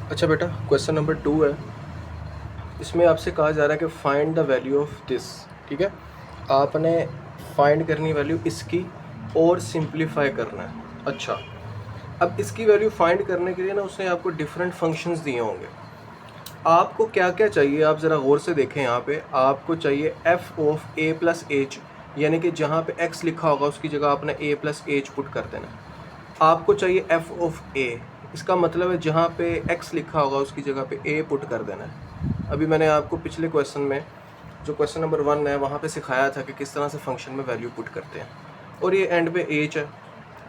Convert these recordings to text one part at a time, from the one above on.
अच्छा बेटा, question number 2 है। इसमें आपसे कहा जा रहा है कि find the value of this. ठीक है, आपने फाइंड करनी वैल्यू इसकी और सिंप्लीफाई करना है। अच्छा, अब इसकी वैल्यू फाइंड करने के लिए ना उसने आपको डिफरेंट फंक्शंस दिए होंगे। आपको क्या क्या चाहिए, आप ज़रा गौर से देखें। यहाँ पे आपको चाहिए F of A plus H, यानी कि जहाँ पे एक्स लिखा होगा उसकी जगह आपने ए प्लस एच पुट कर देना है। आपको चाहिए एफ ऑफ ए, इसका मतलब है जहाँ पे एक्स लिखा होगा उसकी जगह पे ए पुट कर देना है। अभी मैंने आपको पिछले क्वेश्चन में जो क्वेश्चन नंबर 1 है वहाँ पे सिखाया था कि किस तरह से फंक्शन में वैल्यू पुट करते हैं, और ये एंड पे एच है।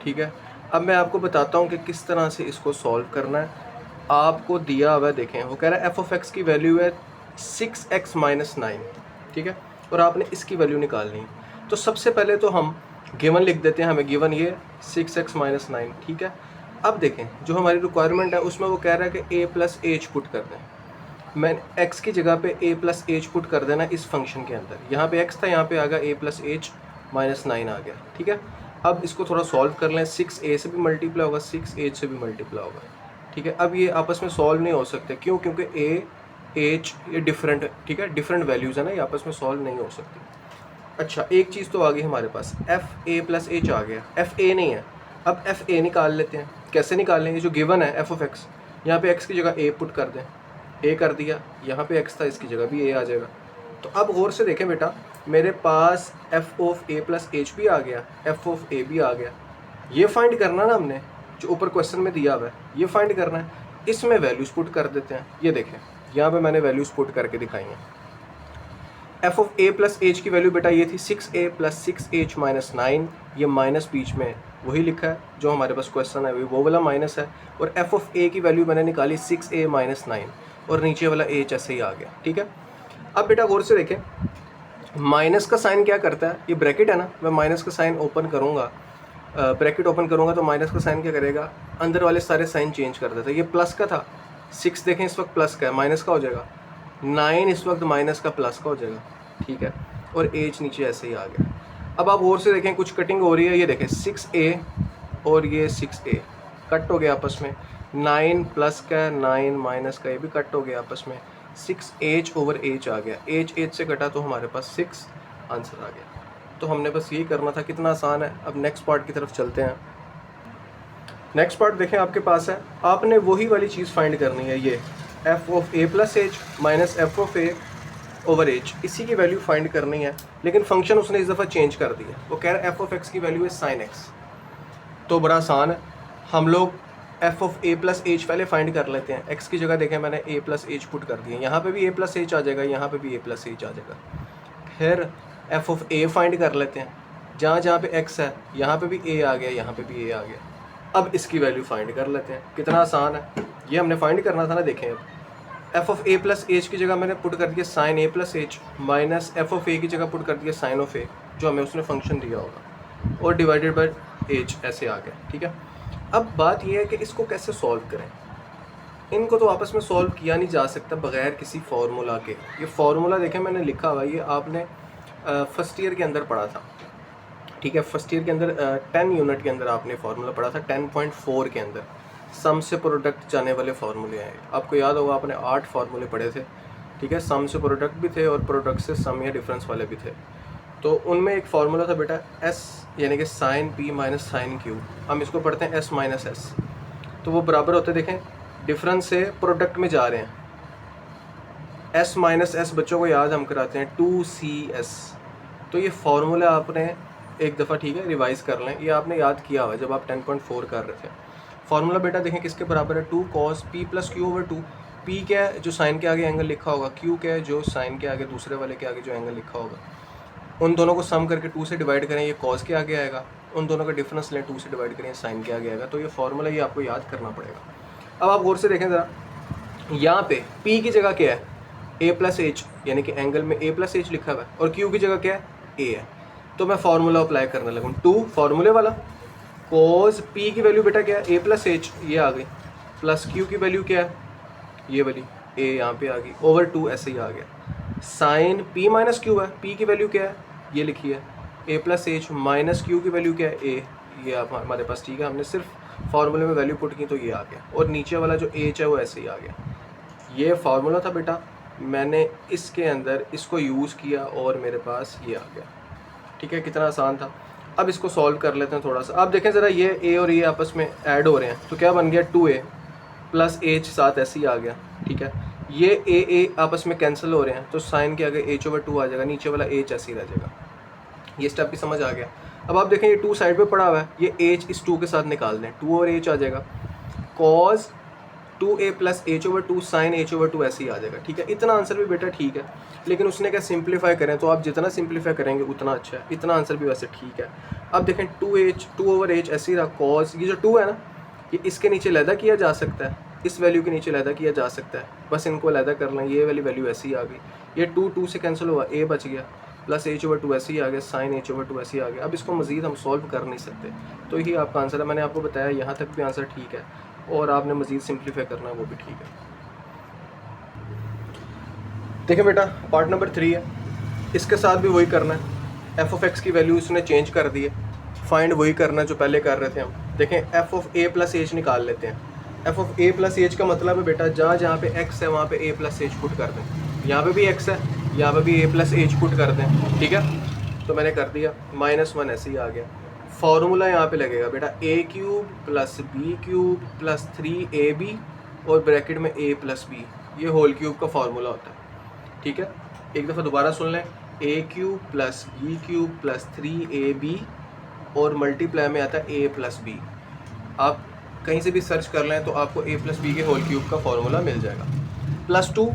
ठीक है, अब मैं आपको बताता हूँ कि किस तरह से इसको सॉल्व करना है। आपको दिया हुआ है, देखें, वो कह रहा है एफ ऑफ एक्स की वैल्यू है 6x-9। ठीक है, और आपने इसकी वैल्यू निकालनी है। तो सबसे पहले तो हम गिवन लिख देते हैं, हमें गिवन ये 6x-9। ठीक है, अब देखें जो हमारी रिक्वायरमेंट है उसमें वो कह रहा है कि a प्लस एच पुट कर दें। मैं x की जगह पे a प्लस एच पुट कर देना इस फंक्शन के अंदर। यहाँ पे x था, यहाँ पे आ गया a प्लस एच -9 आ गया। ठीक है, अब इसको थोड़ा सॉल्व कर लें। 6a से भी मल्टीप्लाई होगा, 6h से भी मल्टीप्लाई होगा। ठीक है, अब ये आपस में सॉल्व नहीं हो सकते, क्यों? क्योंकि a h ये डिफरेंट, ठीक है, डिफरेंट वैल्यूज़ है ना, ये आपस में सॉल्व नहीं हो सकती। अच्छा, एक चीज़ तो आ गई हमारे पास, एफ ए प्लस एच आ गया, एफ ए नहीं है। अब एफ ए निकाल लेते हैं। कैसे निकालेंगे? जो गिवन है एफ ऑफ एक्स, यहाँ पे एक्स की जगह ए पुट कर दें, ए कर दिया, यहाँ पे एक्स था इसकी जगह भी ए आ जाएगा। तो अब गौर से देखें बेटा, मेरे पास F of A plus H भी आ गया, एफ ऑफ ए भी आ गया। ये फाइंड करना ना हमने, जो ऊपर क्वेश्चन में दिया हुआ है ये फाइंड करना है। इसमें वैल्यूज पुट कर देते हैं। ये देखें, यहाँ पे मैंने वैल्यूज पुट करके दिखाई हैं। F of A plus H की वैल्यू बेटा ये थी 6a प्लस 6h -9। ये माइनस बीच में वही लिखा है जो हमारे पास क्वेश्चन है, वो वाला माइनस है। और एफ ऑफ ए की वैल्यू मैंने निकाली 6a -9, और नीचे वाला h ऐसे ही आ गया। ठीक है, अब बेटा गौर से देखें, माइनस का साइन क्या करता है? ये ब्रैकेट है ना, मैं माइनस का साइन ओपन करूँगा, ब्रैकेट ओपन करूँगा तो माइनस का साइन क्या करेगा? अंदर वाले सारे साइन चेंज कर देता है। ये प्लस का था, 6 देखें इस वक्त प्लस का है, माइनस का हो जाएगा। 9 इस वक्त माइनस का प्लस का हो जाएगा। ठीक है, और एच नीचे ऐसे ही आ गया। अब आप और से देखें, कुछ कटिंग हो रही है। ये देखें 6a और ये 6a कट हो गया आपस में। 9 प्लस का, 9 माइनस का, ये भी कट हो गया आपस में। 6h ओवर h आ गया, h से कटा तो हमारे पास 6 आंसर आ गया। तो हमने बस यही करना था, कितना आसान है। अब नेक्स्ट पार्ट की तरफ चलते हैं। नेक्स्ट पार्ट देखें आपके पास है, आपने वही वाली चीज़ फाइंड करनी है। ये F of A plus H minus F of A over H, इसी की वैल्यू फाइंड करनी है। लेकिन फंक्शन उसने इस दफ़ा चेंज कर दिया। वो कह रहा है एफ ऑफ एक्स की वैल्यू है साइन एक्स। तो बड़ा आसान है, हम लोग F of A plus H पहले फाइंड कर लेते हैं। एक्स की जगह देखें मैंने ए प्लस एच पुट कर दिया, यहाँ पे भी ए प्लस एच आ जाएगा, यहाँ पे भी ए प्लस एच आ जाएगा। फिर एफ ऑफ ए फाइंड कर लेते हैं, जहाँ जहाँ पे एक्स है यहाँ पे भी ए आ गया, यहाँ पे भी ए आ गया। अब इसकी वैल्यू फाइंड कर लेते हैं। कितना आसान है, ये हमने फाइंड करना था ना। देखें, अब F of A plus H की जगह मैंने पुट कर दिया sine A plus H, minus F of A की जगह पुट कर दिया साइन ऑफ ए, जो हमें उसने फंक्शन दिया होगा, और डिवाइडेड बाय एच ऐसे आ गया। ठीक है, अब बात यह है कि इसको कैसे सॉल्व करें। इनको तो आपस में सॉल्व किया नहीं जा सकता बग़ैर किसी फार्मूला के। ये फार्मूला देखें मैंने लिखा हुआ, ये आपने फर्स्ट ईयर के अंदर पढ़ा था। ठीक है, फर्स्ट ईयर के अंदर 10 यूनिट के अंदर आपने फार्मूला पढ़ा था, 10.4 के अंदर सम से प्रोडक्ट जाने वाले फार्मूले हैं। आपको याद होगा आपने 8 फार्मूले पढ़े थे। ठीक है, सम से प्रोडक्ट भी थे और प्रोडक्ट से सम या डिफरेंस वाले भी थे। तो उनमें एक फार्मूला था बेटा एस, यानी कि sine P minus sine Q. हम इसको पढ़ते हैं एस माइनस एस, तो वो बराबर होते, देखें डिफरेंस से प्रोडक्ट में जा रहे हैं। एस माइनस एस बच्चों को याद हम कराते हैं 2CS। तो ये फार्मूला आपने एक दफ़ा, ठीक है, रिवाइज़ कर लें। ये आपने याद किया हुआ जब आप 10.4 कर रहे थे। फार्मूला बेटा देखें किसके बराबर है, 2 cos p plus Q over 2। P क्या है? जो साइन के आगे एंगल लिखा होगा। क्यू क्या है? जो साइन के आगे दूसरे वाले के आगे जो एंगल लिखा होगा। उन दोनों को सम करके 2 से डिवाइड करें, ये कॉस के आगे आएगा। उन दोनों का डिफरेंस लें, 2 से डिवाइड करें, साइन के आगे आएगा। तो ये फार्मूला ये आपको याद करना पड़ेगा। अब आप गौर से देखें ज़रा, यहाँ पे p की जगह क्या है? a प्लस एच, यानी कि एंगल में a प्लस एच लिखा हुआ है, और q की जगह क्या है? a है। तो मैं फार्मूला अप्लाई करने लगूँ, 2 फार्मूले वाला, कोस p की वैल्यू बेटा क्या है? a प्लस एच, ये आ गई, प्लस q की वैल्यू क्या है? ये वाली a यहाँ पे आ गई, ओवर 2 ऐसे ही आ गया। साइन p माइनस क्यू है, p की वैल्यू क्या है? ये लिखी है, a plus H minus Q की वैल्यू क्या है? a, ये आप हमारे पास, ठीक है, हमने सिर्फ फार्मूले में वैल्यू पुट की तो ये आ गया, और नीचे वाला जो एच है वो ऐसे ही आ गया। ये फार्मूला था बेटा, मैंने इसके अंदर इसको यूज़ किया और मेरे पास ये आ गया। ठीक है, कितना आसान था। अब इसको सॉल्व कर लेते हैं थोड़ा सा। आप देखें ज़रा, ये ए और ये आपस में ऐड हो रहे हैं तो क्या बन गया, 2a प्लस एच साथ ऐसे ही आ गया। ठीक है, ये ए आपस में कैंसिल हो रहे हैं तो साइन के आगे h/2 आ जाएगा, नीचे वाला एच ऐसे ही रह जाएगा। ये स्टेप भी समझ आ गया। अब आप देखें ये 2 साइड पे पड़ा हुआ है, ये एच इस 2 के साथ निकाल दें, 2 और एच आ जाएगा, cause 2a plus h/2 sign h/2 ऐसे ही आ जाएगा। ठीक है, इतना आंसर भी बेटा ठीक है, लेकिन उसने क्या सिंप्लीफाई करें तो आप जितना सिंप्लीफाई करेंगे उतना अच्छा है। इतना आंसर भी वैसे ठीक है। अब देखें 2h ऐसे ही रहा, कॉज ये जो 2 है ना, ये इसके नीचे लैदा किया जा सकता है, इस वैल्यू के नीचे लैदा किया जा सकता है, बस इनको लैदा कर लें। ये वाली वैल्यू ऐसी आ गई, ये 2 से कैंसिल हुआ, a बच गया, प्लस h/2 ऐसे ही आ गया, साइन h/2 ऐसे ही आ गया। अब इसको मज़ीद हम सॉल्व कर नहीं सकते, तो यही आपका आंसर है। मैंने आपको बताया यहाँ तक भी आंसर ठीक है, और आपने मज़ीद सिंप्लीफाई करना है वो भी ठीक है। देखिए बेटा, पार्ट नंबर 3 है, इसके साथ भी वही करना है। f(x) की वैल्यू इसने चेंज कर दी है, फाइंड वही करना है जो पहले कर रहे थे हम। देखें f(a प्लस h) निकाल लेते हैं। f(a प्लस h) का मतलब है बेटा, जहाँ जहाँ पे x है वहाँ पे a प्लस h पुट कर दें। यहाँ पे भी x है, यहाँ पे भी a प्लस h पुट कर दें। ठीक है, तो मैंने कर दिया, -1 ऐसे ही आ गया। फार्मूला यहाँ पे लगेगा बेटा, a³ plus b³ plus 3ab और ब्रैकेट में a प्लस b, ये होल क्यूब का फार्मूला होता है। ठीक है, एक दफ़ा दोबारा सुन लें, a³ plus b³ plus 3ab और मल्टीप्लाई में आता है a प्लस b। आप कहीं से भी सर्च कर लें तो आपको a प्लस b के होल क्यूब का फार्मूला मिल जाएगा। +2,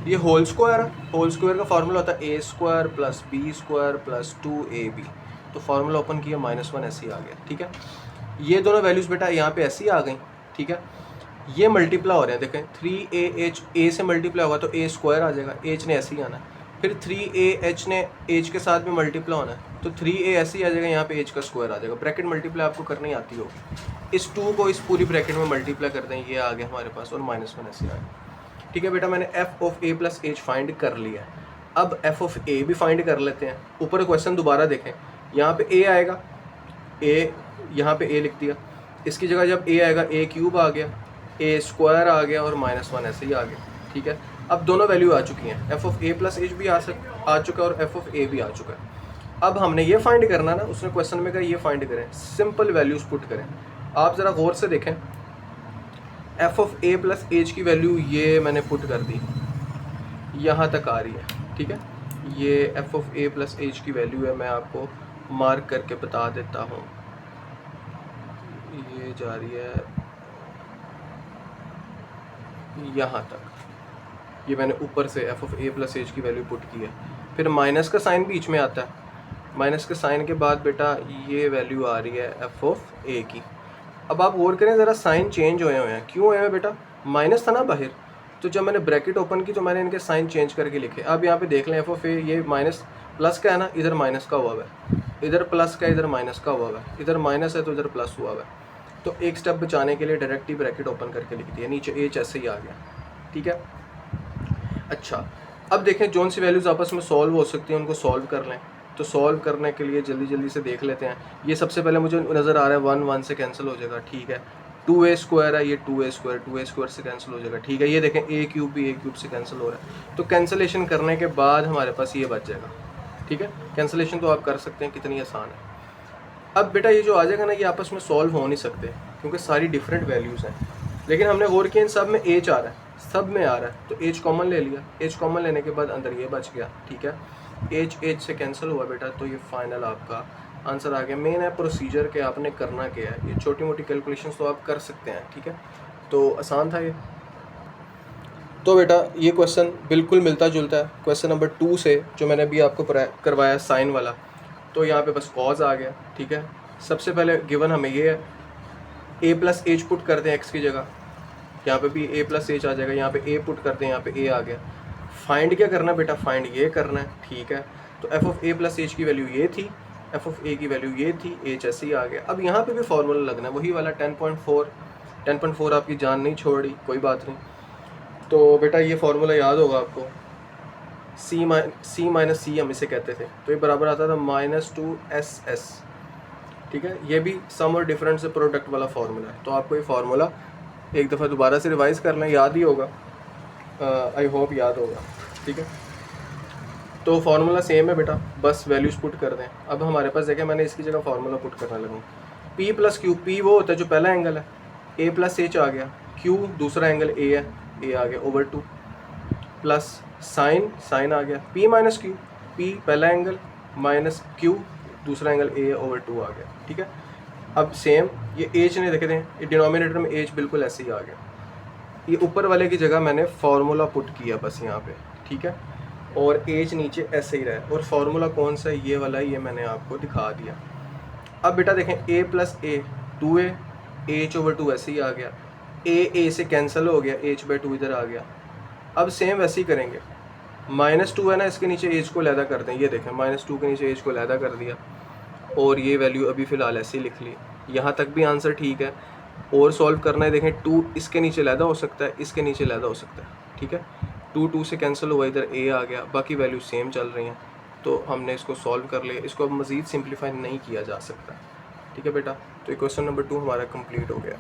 ये होल स्क्वायर है, होल स्क्वायर का फार्मूला होता है a² plus b² plus 2ab। तो फार्मूला ओपन किया, -1 ऐसे ही आ गया। ठीक है, ये दोनों वैल्यूज़ बेटा यहाँ पे ऐसे ही आ गई। ठीक है, ये मल्टीप्लाई हो रहे हैं, देखें 3ah, a से मल्टीप्लाई होगा तो a² आ जाएगा, h ने ऐसे ही आना है। फिर 3ah ने h के साथ भी मल्टीप्लाई होना है तो 3a ऐसे ही आ जाएगा, यहाँ पे h का स्क्वायर आ जाएगा। ब्रैकेट मल्टीप्लाई आपको करनी आती होगी, इस 2 को इस पूरी ब्रैकेट में मल्टीप्लाई कर दें, ये आ गया हमारे पास, और -1 ऐसे आ गया। ठीक है बेटा, मैंने f(a प्लस h) फाइंड कर लिया है। अब f(a) भी फाइंड कर लेते हैं। ऊपर क्वेश्चन दोबारा देखें, यहाँ पे a आएगा, a यहाँ पे a लिख दिया, इसकी जगह जब a आएगा a³ आ गया, a² आ गया और -1 ऐसे ही आ गया। ठीक है, अब दोनों वैल्यू आ चुकी हैं, f(a प्लस h) भी आ चुका है और f(a) भी आ चुका है। अब हमने ये फाइंड करना ना, उसने क्वेश्चन में कहा ये फाइंड करें, सिंपल वैल्यूज पुट करें। आप ज़रा गौर से देखें, f(a प्लस h) की वैल्यू ये मैंने पुट कर दी, यहाँ तक आ रही है। ठीक है, ये f(a प्लस h) की वैल्यू है, मैं आपको मार्क करके बता देता हूँ, ये जा रही है यहाँ तक। ये मैंने ऊपर से f(a प्लस h) की वैल्यू पुट की है। फिर माइनस का साइन बीच में आता है, माइनस के साइन के बाद बेटा ये वैल्यू आ रही है f(a) की। अब आप गौर करें ज़रा, साइन चेंज हुए हैं, क्यों हुए हैं बेटा, माइनस था ना बाहर, तो जब मैंने ब्रैकेट ओपन की तो मैंने इनके साइन चेंज करके लिखे। अब यहाँ पे देख लें, f(a) ये माइनस प्लस का है ना, इधर माइनस का हुआ है, इधर प्लस का, इधर माइनस का हुआ है, इधर माइनस है तो इधर प्लस हुआ है। तो एक स्टेप बचाने के लिए डायरेक्ट ही ब्रैकेट ओपन करके लिख दिया, नीचे h ऐसे ही आ गया। ठीक है, अच्छा अब देखें जोन सी वैल्यूज़ आपस में सॉल्व हो सकती हैं, उनको सॉल्व कर लें। तो सॉल्व करने के लिए जल्दी जल्दी से देख लेते हैं। ये सबसे पहले मुझे नज़र आ रहा है 1 से कैंसिल हो जाएगा। ठीक है, 2a² है, ये 2a² से कैंसिल हो जाएगा। ठीक है, ये देखें a³ भी a³ से कैंसिल हो रहा है, तो कैंसिलेशन करने के बाद हमारे पास ये बच जाएगा। ठीक है, कैंसिलेशन तो आप कर सकते हैं, कितनी आसान है। अब बेटा ये जो आ जाएगा ना, ये आपस में सॉल्व हो नहीं सकते क्योंकि सारी डिफरेंट वैल्यूज़ हैं, लेकिन हमने गौर किया इन सब में h आ रहा है, सब में आ रहा है, तो h कॉमन ले लिया। h कॉमन लेने के बाद अंदर ये बच गया। ठीक है, h से कैंसिल हुआ बेटा, तो ये फाइनल आपका आंसर आ गया। मेन है प्रोसीजर के आपने करना क्या है, ये छोटी मोटी कैलकुलेशंस तो आप कर सकते हैं। ठीक है, तो आसान था ये। तो बेटा ये क्वेश्चन बिल्कुल मिलता जुलता है क्वेश्चन नंबर 2 से, जो मैंने अभी आपको करवाया साइन वाला। तो यहाँ पे बस कॉज आ गया। ठीक है, सबसे पहले गिवन हमें ये है, a प्लस h पुट कर दें x की जगह, यहाँ पे भी a प्लस h आ जाएगा, यहाँ पे a पुट करते हैं, यहाँ पे a आ गया। फाइंड क्या करना है बेटा, फाइंड ये करना है। ठीक है, तो f(a प्लस h) की वैल्यू ये थी, f(a) की वैल्यू ये थी, h ऐसे ही आ गया। अब यहाँ पे भी फार्मूला लगना है, वही वाला 10.4 आपकी जान नहीं छोड़ रही, कोई बात नहीं। तो बेटा ये फार्मूला याद होगा आपको, c माइनस c हम इसे कहते थे, तो ये बराबर आता था -2ss। ठीक है। ये भी सम और डिफरेंस से प्रोडक्ट वाला फार्मूला है, तो आपको ये फार्मूला एक दफ़ा दोबारा से रिवाइज़ कर लें, याद ही होगा, आई होप याद होगा। ठीक है, तो फार्मूला सेम है बेटा, बस वैल्यूज़ पुट कर दें। अब हमारे पास देखें, मैंने इसकी जगह फार्मूला पुट करने लगूँ, P प्लस क्यू, P वो होता है जो पहला एंगल है, A प्लस एच आ गया, Q दूसरा एंगल A है, A आ गया ओवर 2, प्लस साइन आ गया, P माइनस क्यू, P पहला एंगल माइनस Q दूसरा एंगल A है ओवर 2 आ गया। ठीक है, अब सेम ये एच ने देखे थे, ये डिनोमिनेटर में एच बिल्कुल ऐसे ही आ गया, ये ऊपर वाले की जगह मैंने फार्मूला पुट किया बस यहाँ पे। ठीक है, और एच नीचे ऐसे ही रहा, और फार्मूला कौन सा है, ये वाला, ये मैंने आपको दिखा दिया। अब बेटा देखें, a plus A 2a, H over 2 ऐसे ही आ गया, ए से कैंसिल हो गया, एच बाई 2 इधर आ गया। अब सेम वैसे ही करेंगे, -2 है ना, इसके नीचे एच को लैदा कर दें, ये देखें -2 के नीचे एच को लैदा कर दिया, और ये वैल्यू अभी फ़िलहाल ऐसे ही लिख ली। यहाँ तक भी आंसर ठीक है, और सॉल्व करना है, देखें 2 इसके नीचे लैदा हो सकता है, इसके नीचे लैदा हो सकता है। ठीक है, 2 से कैंसिल हुआ, इधर a आ गया, बाकी वैल्यू सेम चल रही हैं, तो हमने इसको सॉल्व कर लिया। इसको अब मज़ीद सिंप्लीफाई नहीं किया जा सकता। ठीक है बेटा, तो क्वेश्चन नंबर 2 हमारा कंप्लीट हो गया।